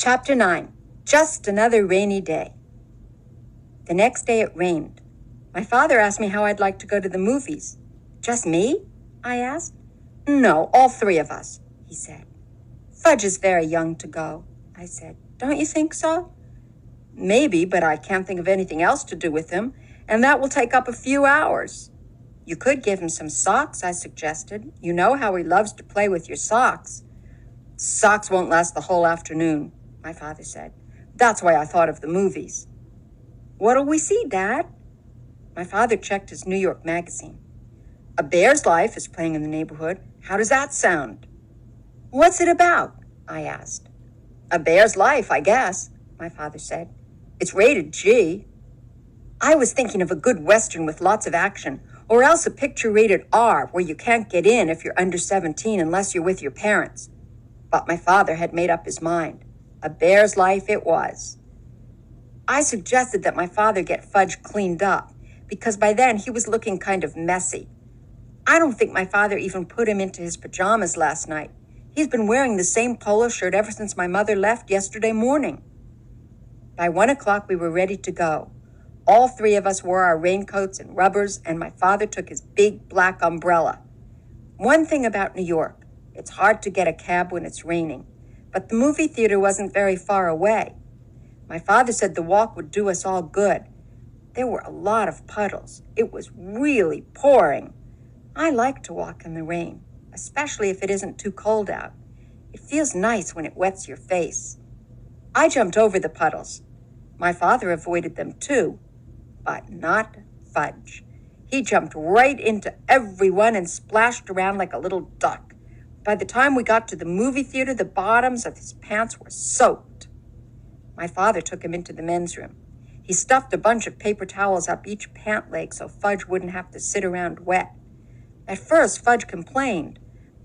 Chapter 9. Just another rainy day. The next day it rained. My father asked me how I'd like to go to the movies. Just me? I asked. No, all three of us, he said. Fudge is very young to go, I said. Don't you think so? Maybe, but I can't think of anything else to do with him, and that will take up a few hours. You could give him some socks, I suggested. You know how he loves to play with your socks. Socks won't last the whole afternoon, my father said. That's why I thought of the movies. What'll we see, Dad? My father checked his New York magazine. A Bear's Life is playing in the neighborhood. How does that sound? What's it about? I asked. A Bear's Life, I guess, my father said. It's rated G. I was thinking of a good Western with lots of action, or else a picture rated R where you can't get in if you're under 17 unless you're with your parents. But my father had made up his mind. A Bear's Life it was. I suggested that my father get Fudge cleaned up, because by then he was looking kind of messy. I don't think my father even put him into his pajamas last night. He's been wearing the same polo shirt ever since my mother left yesterday morning. By 1 o'clock, we were ready to go. All three of us wore our raincoats and rubbers, and my father took his big black umbrella. One thing about New York, it's hard to get a cab when it's raining, but the movie theater wasn't very far away. My father said the walk would do us all good. There were a lot of puddles. It was really pouring. I like to walk in the rain, especially if it isn't too cold out. It feels nice when it wets your face. I jumped over the puddles. My father avoided them too, but not Fudge. He jumped right into everyone and splashed around like a little duck. By the time we got to the movie theater, the bottoms of his pants were soaked. My father took him into the men's room. He stuffed a bunch of paper towels up each pant leg so Fudge wouldn't have to sit around wet. At first, Fudge complained,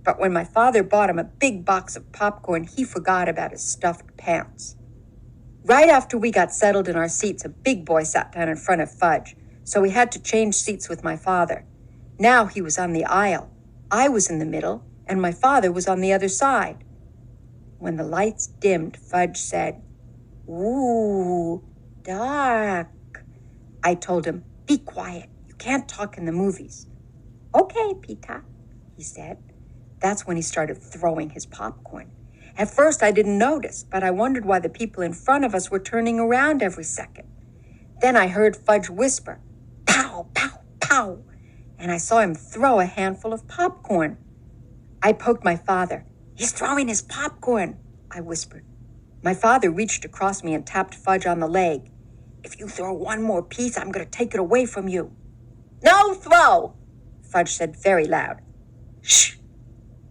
but when my father bought him a big box of popcorn, he forgot about his stuffed pants. Right after we got settled in our seats, a big boy sat down in front of Fudge, so we had to change seats with my father. Now he was on the aisle. I was in the middle, and my father was on the other side. When the lights dimmed, Fudge said, "Ooh, dark." I told him, "Be quiet. You can't talk in the movies." "Okay, Peter," he said. That's when he started throwing his popcorn. At first, I didn't notice, but I wondered why the people in front of us were turning around every second. Then I heard Fudge whisper, "Pow, pow, pow," and I saw him throw a handful of popcorn. I poked my father. "He's throwing his popcorn," I whispered. My father reached across me and tapped Fudge on the leg. "If you throw one more piece, I'm going to take it away from you." "No throw," Fudge said very loud. "Shh,"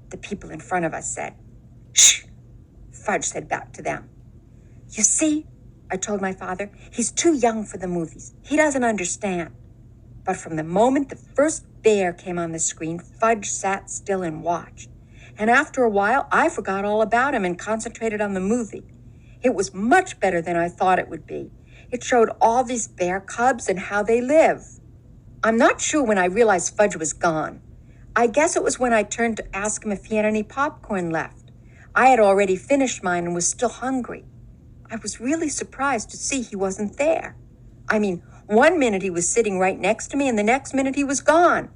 the people in front of us said. "Shh," Fudge said back to them. "You see," I told my father, "he's too young for the movies. He doesn't understand." But from the moment the first bear came on the screen, Fudge sat still and watched. And after a while, I forgot all about him and concentrated on the movie. It was much better than I thought it would be. It showed all these bear cubs and how they live. I'm not sure when I realized Fudge was gone. I guess it was when I turned to ask him if he had any popcorn left. I had already finished mine and was still hungry. I was really surprised to see he wasn't there. I mean, 1 minute he was sitting right next to me and the next minute he was gone.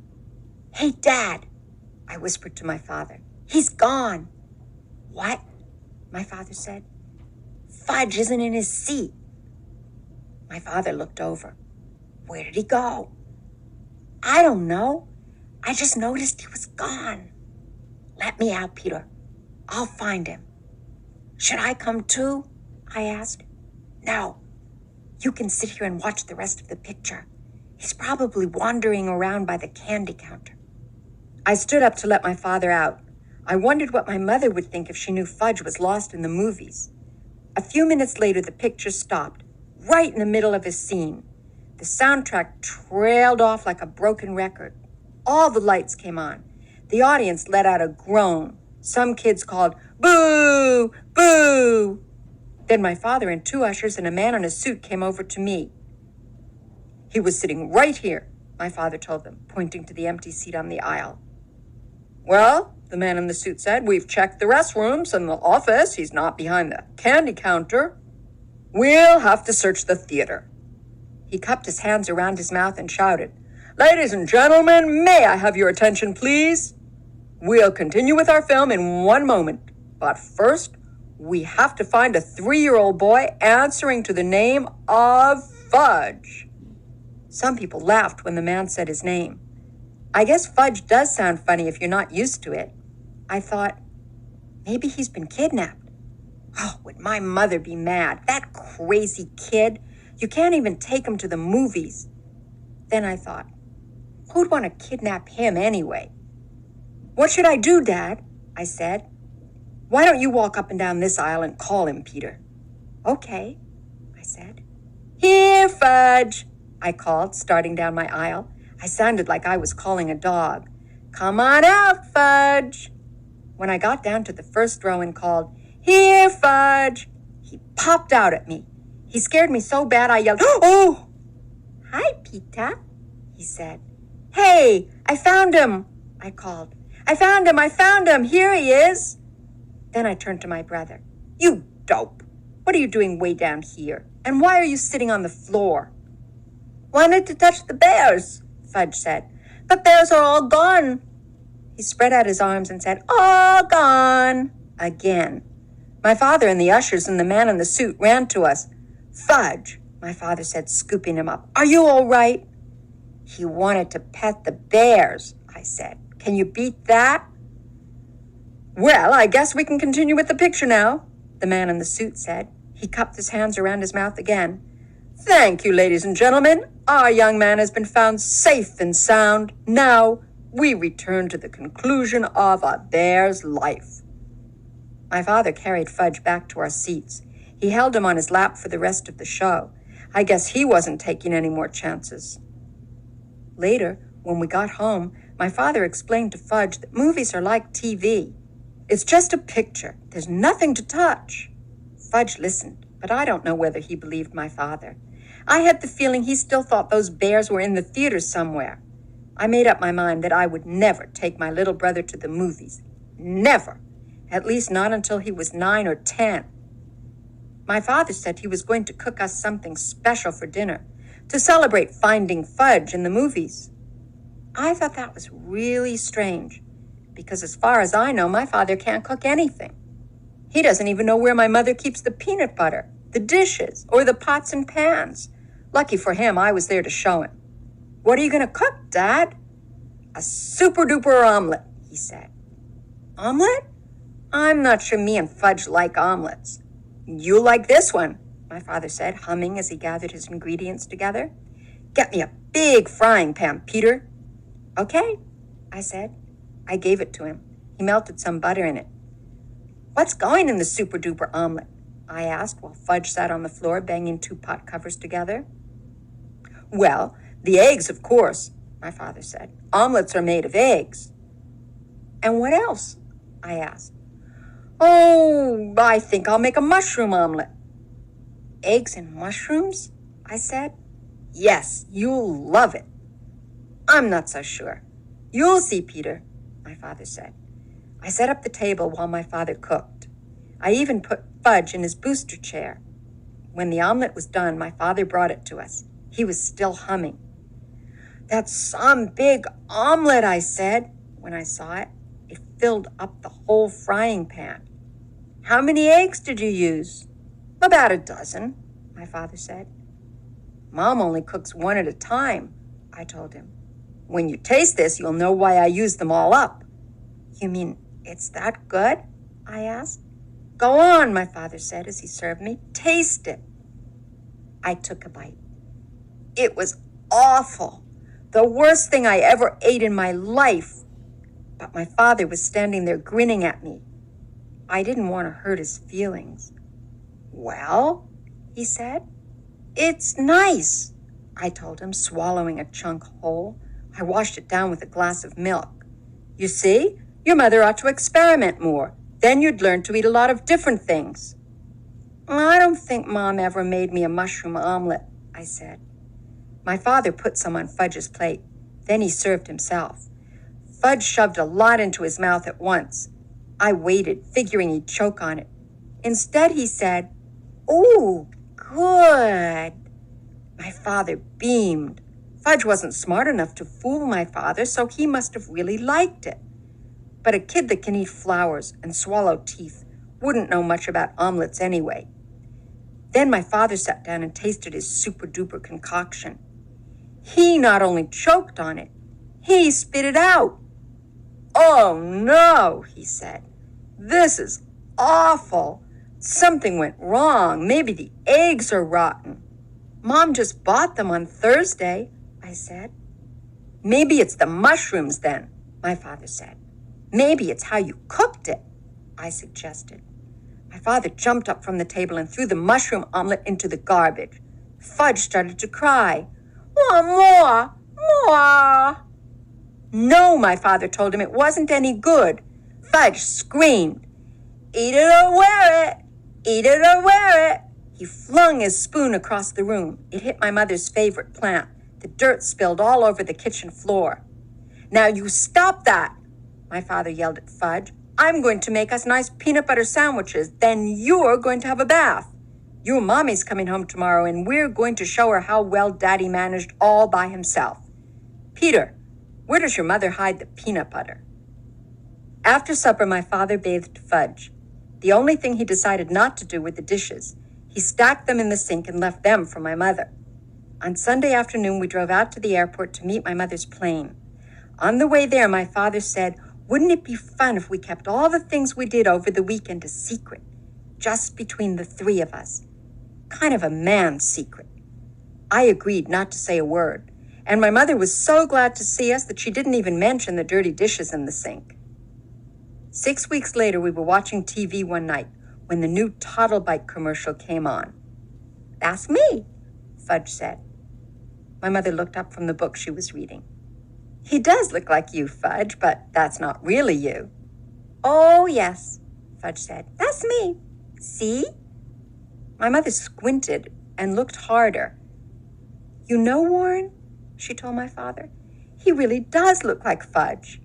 "Hey, Dad," I whispered to my father. "He's gone." "What?" my father said. "Fudge isn't in his seat." My father looked over. "Where did he go?" "I don't know. I just noticed he was gone." "Let me out, Peter. I'll find him." "Should I come too?" I asked. "No. You can sit here and watch the rest of the picture. He's probably wandering around by the candy counter." I stood up to let my father out. I wondered what my mother would think if she knew Fudge was lost in the movies. A few minutes later, the picture stopped, right in the middle of a scene. The soundtrack trailed off like a broken record. All the lights came on. The audience let out a groan. Some kids called, "Boo! Boo!" Then my father and 2 ushers and a man in a suit came over to me. "He was sitting right here," my father told them, pointing to the empty seat on the aisle. "Well, the man in the suit said. "We've checked the restrooms and the office. He's not behind the candy counter. We'll have to search the theater." He cupped his hands around his mouth and shouted, "Ladies and gentlemen, may I have your attention, please? We'll continue with our film in one moment. But first, we have to find a 3-year-old boy answering to the name of Fudge." Some people laughed when the man said his name. I guess Fudge does sound funny if you're not used to it. I thought, maybe he's been kidnapped. Oh, would my mother be mad? That crazy kid. You can't even take him to the movies. Then I thought, who'd want to kidnap him anyway? "What should I do, Dad?" I said. "Why don't you walk up and down this aisle and call him, Peter?" "Okay," I said. "Here, Fudge," I called, starting down my aisle. I sounded like I was calling a dog. "Come on out, Fudge." When I got down to the first row and called, "Here, Fudge," he popped out at me. He scared me so bad I yelled, "Oh!" "Hi, Peter," he said. "Hey, I found him," I called. I found him, here he is." Then I turned to my brother. "You dope. What are you doing way down here? And why are you sitting on the floor?" "Wanted to touch the bears," Fudge said. "But bears are all gone." He spread out his arms and said, "All gone," again. My father and the ushers and the man in the suit ran to us. "Fudge," my father said, scooping him up, "are you all right?" "He wanted to pet the bears," I said. "Can you beat that?" "Well, I guess we can continue with the picture now," the man in the suit said. He cupped his hands around his mouth again. "Thank you, ladies and gentlemen. Our young man has been found safe and sound. Now, we return to the conclusion of a bear's life." My father carried Fudge back to our seats. He held him on his lap for the rest of the show. I guess he wasn't taking any more chances. Later, when we got home, my father explained to Fudge that movies are like TV. It's just a picture. There's nothing to touch. Fudge listened, but I don't know whether he believed my father. I had the feeling he still thought those bears were in the theater somewhere. I made up my mind that I would never take my little brother to the movies. Never. At least not until he was 9 or 10. My father said he was going to cook us something special for dinner to celebrate finding Fudge in the movies. I thought that was really strange, because as far as I know, my father can't cook anything. He doesn't even know where my mother keeps the peanut butter, the dishes, or the pots and pans. Lucky for him, I was there to show him. "What are you going to cook, Dad?" "A super-duper omelet," he said. "Omelet? I'm not sure me and Fudge like omelets." "You like this one," my father said, humming as he gathered his ingredients together. "Get me a big frying pan, Peter." "Okay," I said. I gave it to him. He melted some butter in it. "What's going in the super-duper omelet?" I asked while Fudge sat on the floor banging 2 pot covers together. "Well, the eggs, of course," my father said. "Omelets are made of eggs." "And what else?" I asked. "Oh, I think I'll make a mushroom omelet." "Eggs and mushrooms?" I said. "Yes, you'll love it." "I'm not so sure." "You'll see, Peter," my father said. I set up the table while my father cooked. I even put Fudge in his booster chair. When the omelet was done, my father brought it to us. He was still humming. "That's some big omelet," I said. When I saw it, it filled up the whole frying pan. "How many eggs did you use?" "About a dozen," my father said. "Mom only cooks 1 at a time," I told him. "When you taste this, you'll know why I used them all up." "You mean it's that good?" I asked. "Go on," my father said as he served me. "Taste it." I took a bite. It was awful. The worst thing I ever ate in my life. But my father was standing there grinning at me. I didn't want to hurt his feelings. "Well," he said. "It's nice," I told him, swallowing a chunk whole. I washed it down with a glass of milk. "You see, your mother ought to experiment more. Then you'd learn to eat a lot of different things." "I don't think Mom ever made me a mushroom omelet," I said. My father put some on Fudge's plate. Then he served himself. Fudge shoved a lot into his mouth at once. I waited, figuring he'd choke on it. Instead, he said, "Ooh, good." My father beamed. Fudge wasn't smart enough to fool my father, so he must have really liked it. But a kid that can eat flowers and swallow teeth wouldn't know much about omelets anyway. Then my father sat down and tasted his super-duper concoction. He not only choked on it, he spit it out. "Oh no," he said. "This is awful. Something went wrong. Maybe the eggs are rotten." "Mom just bought them on Thursday," I said. "Maybe it's the mushrooms then," my father said. "Maybe it's how you cooked it," I suggested. My father jumped up from the table and threw the mushroom omelet into the garbage. Fudge started to cry. "Want more? More!" "No," my father told him, "it wasn't any good." Fudge screamed, "Eat it or wear it! Eat it or wear it!" He flung his spoon across the room. It hit my mother's favorite plant. The dirt spilled all over the kitchen floor. "Now you stop that!" my father yelled at Fudge. "I'm going to make us nice peanut butter sandwiches. Then you're going to have a bath. Your mommy's coming home tomorrow, and we're going to show her how well Daddy managed all by himself. Peter, where does your mother hide the peanut butter?" After supper, my father bathed Fudge. The only thing he decided not to do were the dishes. He stacked them in the sink and left them for my mother. On Sunday afternoon, we drove out to the airport to meet my mother's plane. On the way there, my father said, "Wouldn't it be fun if we kept all the things we did over the weekend a secret, just between the three of us? Kind of a man's secret." I agreed not to say a word, and my mother was so glad to see us that she didn't even mention the dirty dishes in the sink. 6 weeks later, we were watching TV one night when the new Toddle Bike commercial came on. "That's me," Fudge said. My mother looked up from the book she was reading. "He does look like you, Fudge, but that's not really you." "Oh, yes," Fudge said. "That's me. See?" My mother squinted and looked harder. "You know, Warren," she told my father, "he really does look like Fudge."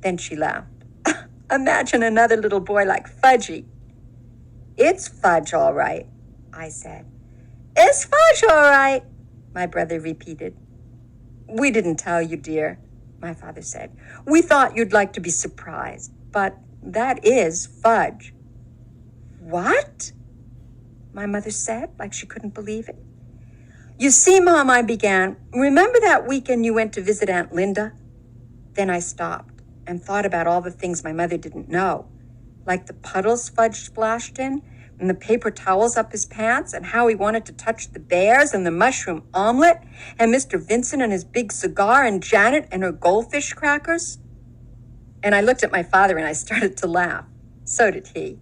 Then she laughed. "Imagine another little boy like Fudgy." "It's Fudge, all right," I said. "It's Fudge, all right," my brother repeated. "We didn't tell you, dear," my father said. "We thought you'd like to be surprised, but that is Fudge." "What?" my mother said, like she couldn't believe it. "You see, Mom," I began, "remember that weekend you went to visit Aunt Linda?" Then I stopped and thought about all the things my mother didn't know, like the puddles Fudge splashed in, and the paper towels up his pants, and how he wanted to touch the bears, and the mushroom omelet, and Mr. Vincent and his big cigar, and Janet and her goldfish crackers. And I looked at my father and I started to laugh. So did he.